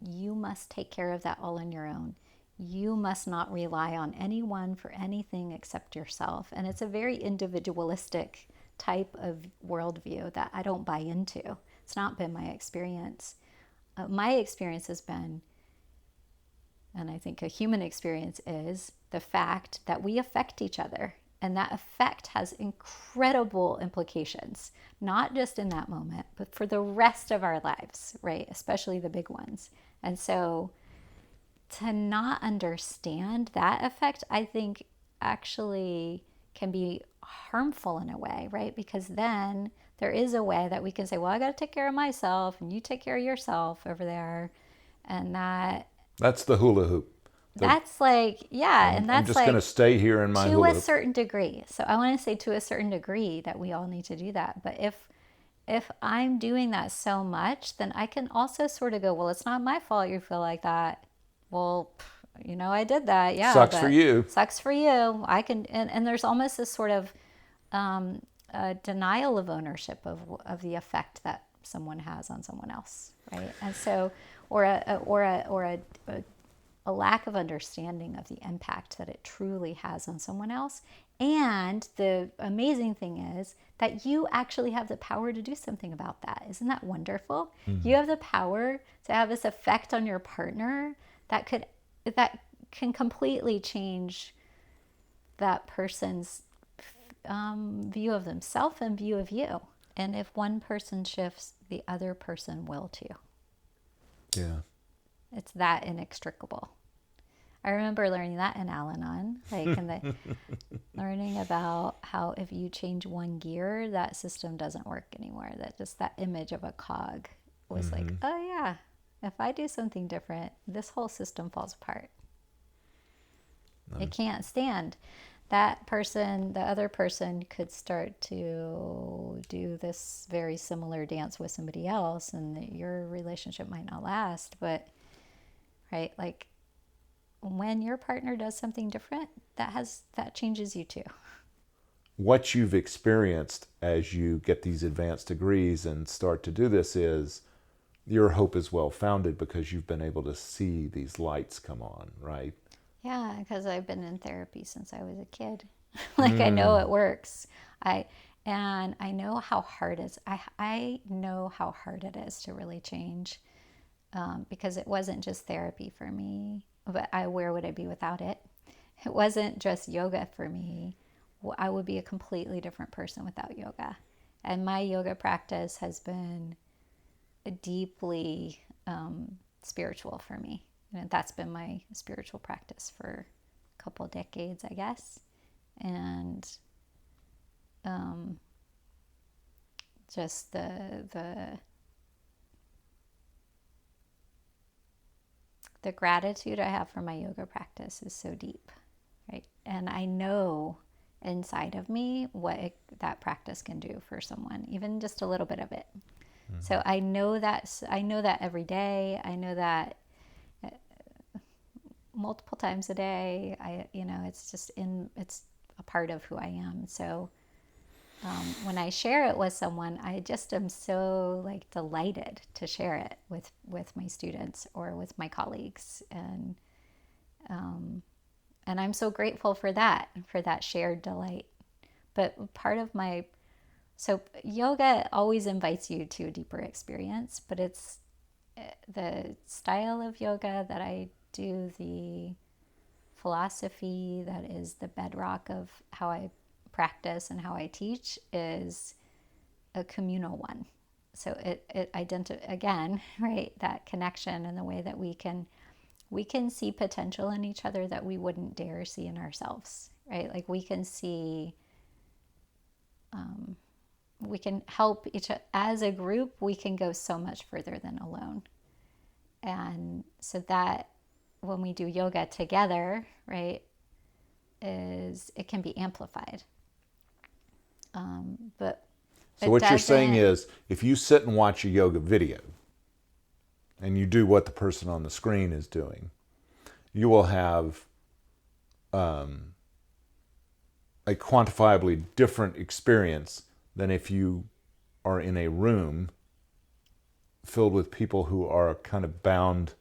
You must take care of that all on your own. You must not rely on anyone for anything except yourself. And it's a very individualistic type of worldview that I don't buy into. It's not been my experience. My experience has been, and I think a human experience is, the fact that we affect each other. And that effect has incredible implications, not just in that moment, but for the rest of our lives, right? Especially the big ones. And so to not understand that effect, I think actually can be harmful in a way, right? Because then there is a way that we can say, well, I got to take care of myself and you take care of yourself over there. And that's the hula hoop. That's like, yeah. And that's I'm just like, going to stay here in my hula hoop. To a certain degree. So I want to say, to a certain degree, that we all need to do that. But if I'm doing that so much, then I can also sort of go, well, it's not my fault you feel like that. Well, I did that. Yeah. Sucks for you. Sucks for you. I can, and there's almost this sort of denial of ownership of the effect that someone has on someone else, right? And so, or a lack of understanding of the impact that it truly has on someone else. And the amazing thing is that you actually have the power to do something about that. Isn't that wonderful? Mm-hmm. You have the power to have this effect on your partner that can completely change that person's view of themselves and view of you. And if one person shifts, the other person will too. Yeah. It's that inextricable. I remember learning that in Al-Anon, like in the learning about how if you change one gear, that system doesn't work anymore. That just that image of a cog was like, oh yeah, if I do something different, this whole system falls apart. It can't stand. That person, the other person could start to do this very similar dance with somebody else, and your relationship might not last, but right, like when your partner does something different, that changes you too. What you've experienced as you get these advanced degrees and start to do this is your hope is well founded because you've been able to see these lights come on, right? Yeah, because I've been in therapy since I was a kid. Like I know it works. And I know how hard I know how hard it is to really change, because it wasn't just therapy for me, but where would I be without it? It wasn't just yoga for me. I would be a completely different person without yoga. And my yoga practice has been deeply spiritual for me. And that's been my spiritual practice for a couple of decades, I guess. And just the gratitude I have for my yoga practice is so deep, right? And I know inside of me what that practice can do for someone, even just a little bit of it. So I know that every day. I know that multiple times a day. It's a part of who I am. So when I share it with someone, I just am so like delighted to share it with my students or with my colleagues, and I'm so grateful for that shared delight. But so yoga always invites you to a deeper experience, but it's the style of yoga that I do, the philosophy that is the bedrock of how I practice and how I teach, is a communal one. So it again, right, that connection and the way that we can see potential in each other that we wouldn't dare see in ourselves, right? Like we can see, we can help each other as a group. We can go so much further than alone. And so that when we do yoga together, right, it can be amplified. But so what you're saying is, if you sit and watch a yoga video and you do what the person on the screen is doing, you will have a quantifiably different experience than if you are in a room filled with people who are kind of bound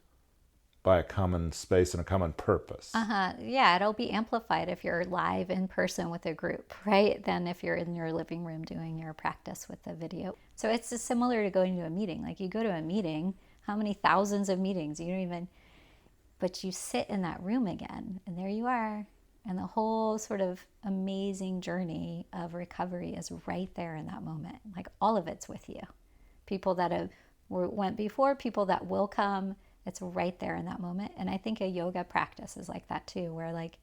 by a common space and a common purpose. Yeah, it'll be amplified if you're live in person with a group, right? Than if you're in your living room doing your practice with the video. So it's just similar to going to a meeting. Like you go to a meeting, how many thousands of meetings? You don't even, but you sit in that room again, and there you are. And the whole sort of amazing journey of recovery is right there in that moment. Like all of it's with you. People that went before, people that will come, it's right there in that moment. And I think a yoga practice is like that too, where like,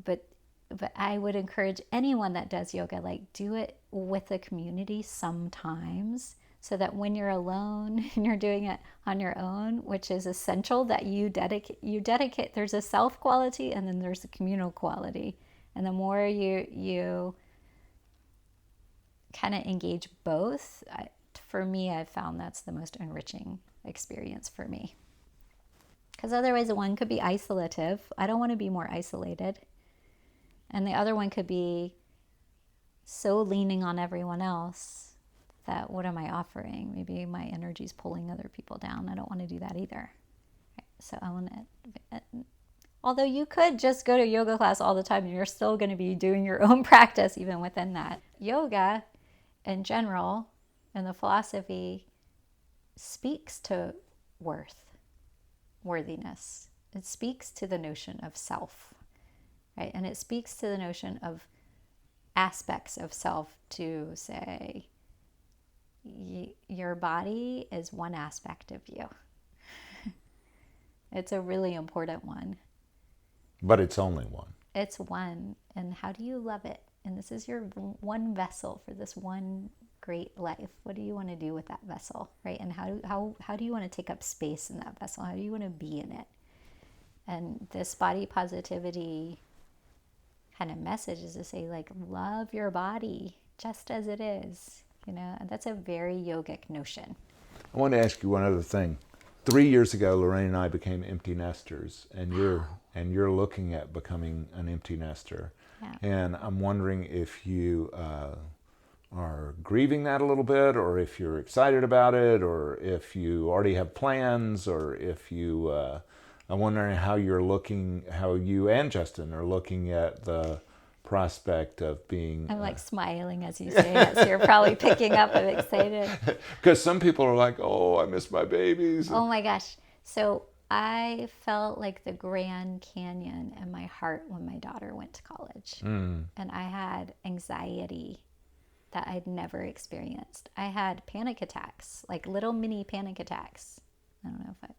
but I would encourage anyone that does yoga, like do it with a community sometimes, so that when you're alone and you're doing it on your own, which is essential that you dedicate, there's a self quality and then there's a communal quality. And the more you kind of engage both, for me, I've found that's the most enriching experience for me. Because otherwise the one could be isolative. I don't want to be more isolated. And the other one could be so leaning on everyone else that what am I offering? Maybe my energy is pulling other people down. I don't want to do that either. So I want to, although you could just go to yoga class all the time and you're still going to be doing your own practice even within that. Yoga in general and the philosophy speaks to worthiness. It speaks to the notion of self, right? And it speaks to the notion of aspects of self to say, your body is one aspect of you. It's a really important one. But it's only one. It's one. And how do you love it? And this is your one vessel for this one great life. What do you want to do with that vessel, right? And how do you want to take up space in that vessel? How do you want to be in it? And this body positivity kind of message is to say, like, love your body just as it is. And that's a very yogic notion. I want to ask you one other thing. 3 years ago, Lorraine and I became empty nesters, and you're looking at becoming an empty nester. Yeah. And I'm wondering if you are grieving that a little bit, or if you're excited about it, or if you already have plans, or if you... I'm wondering how you and Justin are looking at the prospect of being... I'm like smiling as you say it, so you're probably picking up. I'm excited. Because some people are like, oh, I miss my babies. Oh my gosh. So I felt like the Grand Canyon in my heart when my daughter went to college. And I had anxiety that I'd never experienced. I had panic attacks, like little mini panic attacks. I don't know if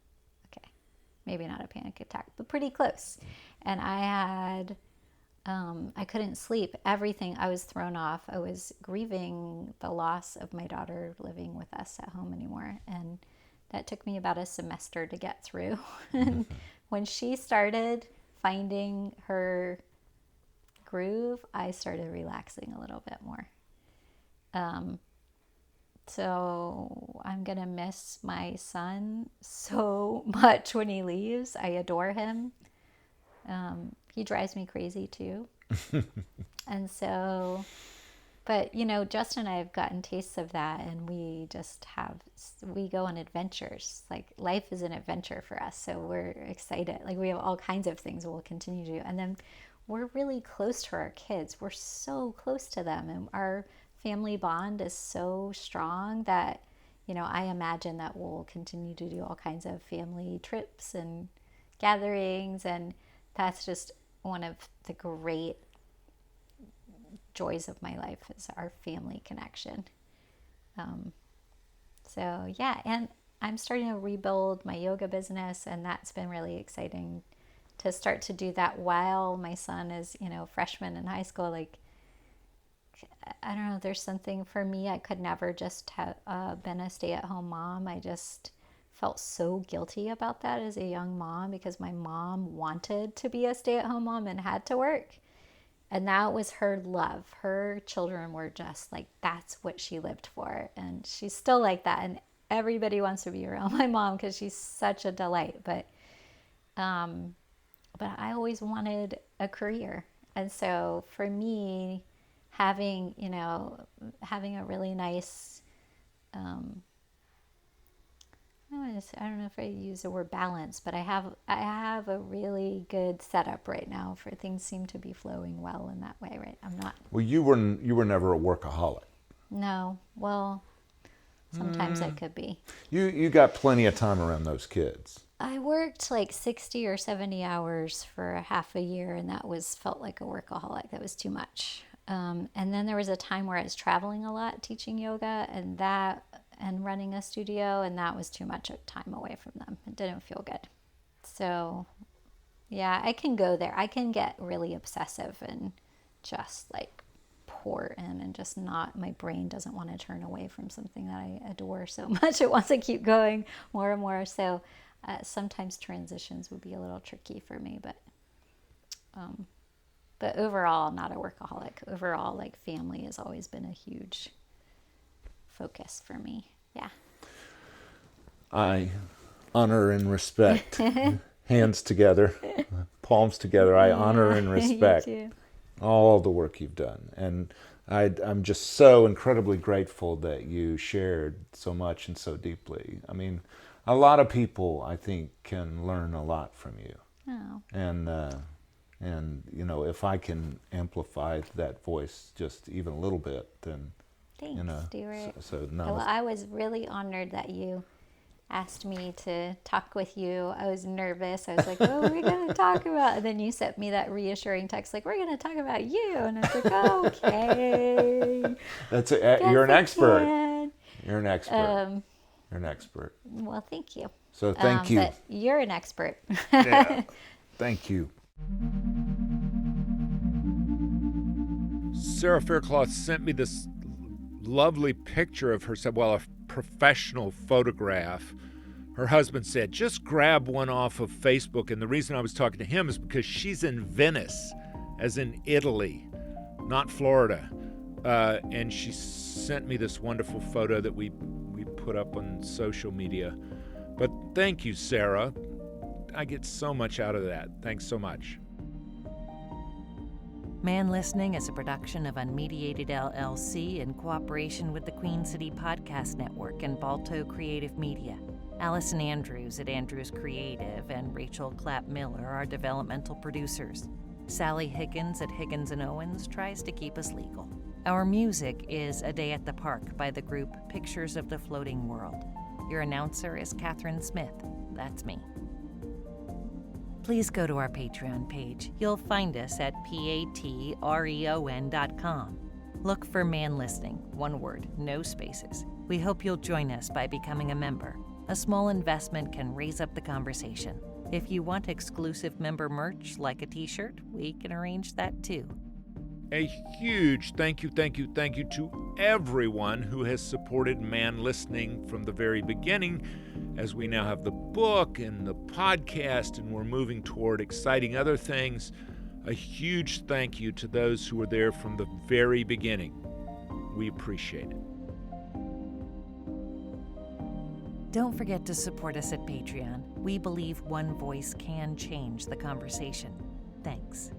maybe not a panic attack, but pretty close. And I had... I couldn't sleep. Everything, I was thrown off. I was grieving the loss of my daughter living with us at home anymore. And that took me about a semester to get through. And when she started finding her groove, I started relaxing a little bit more. So I'm going to miss my son so much when he leaves. I adore him. He drives me crazy too. And so, but Justin and I have gotten tastes of that, and we go on adventures. Like, life is an adventure for us. So we're excited. Like, we have all kinds of things we'll continue to do. And then we're really close to our kids. We're so close to them. And our family bond is so strong that, I imagine that we'll continue to do all kinds of family trips and gatherings, and that's just one of the great joys of my life is our family connection. So yeah, and I'm starting to rebuild my yoga business, and that's been really exciting to start to do that while my son is, freshman in high school. Like, I don't know, there's something for me, I could never just have been a stay-at-home mom. I just felt so guilty about that as a young mom, because my mom wanted to be a stay-at-home mom and had to work. And that was her love. Her children were just like, that's what she lived for. And she's still like that. And everybody wants to be around my mom because she's such a delight. But I always wanted a career. And so for me, having a really nice, I don't know if I use the word balance, but I have a really good setup right now for things seem to be flowing well in that way, right? I'm not. Well, you were never a workaholic. No. Well, sometimes I could be. You got plenty of time around those kids. I worked like 60 or 70 hours for a half a year, and that felt like a workaholic. That was too much. And then there was a time where I was traveling a lot, teaching yoga, and running a studio, and that was too much time away from them. It didn't feel good. So yeah, I can go there. I can get really obsessive and just like pour in, and just my brain doesn't want to turn away from something that I adore so much. It wants to keep going more and more. So sometimes transitions would be a little tricky for me, but overall, not a workaholic. Overall, like, family has always been a huge focus for me. Yeah. I honor and respect. Hands together, palms together. I honor and respect all the work you've done. And I'm just so incredibly grateful that you shared so much and so deeply. I mean, a lot of people, I think, can learn a lot from you. Oh. And if I can amplify that voice just even a little bit, then thanks, Stuart. So well, I was really honored that you asked me to talk with you. I was nervous. I was like, what are we going to talk about? And then you sent me that reassuring text, like, we're going to talk about you. And I was like, okay. You're an expert. Can. You're an expert. You're an expert. Well, thank you. So thank you. But you're an expert. Yeah. Thank you. Sarah Faircloth sent me this lovely picture of herself, well, a professional photograph. Her husband said, just grab one off of Facebook. And the reason I was talking to him is because she's in Venice, as in Italy, not Florida. And she sent me this wonderful photo that we put up on social media. But thank you, Sarah. I get so much out of that. Thanks so much. ManListening is a production of Unmediated LLC in cooperation with the Queen City Podcast Network and Balto Creative Media. Allison Andrews at Andrews Creative and Rachel Clapp-Miller are developmental producers. Sally Higgins at Higgins & Owens tries to keep us legal. Our music is A Day at the Park by the group Pictures of the Floating World. Your announcer is Catherine Smith. That's me. Please go to our Patreon page. You'll find us at patreon.com. Look for ManListening, one word, no spaces. We hope you'll join us by becoming a member. A small investment can raise up the conversation. If you want exclusive member merch like a t-shirt, we can arrange that too. A huge thank you to everyone who has supported ManListening from the very beginning, as we now have the book and the podcast, and we're moving toward exciting other things. A huge thank you to those who were there from the very beginning. We appreciate it. Don't forget to support us at Patreon. We believe one voice can change the conversation. Thanks.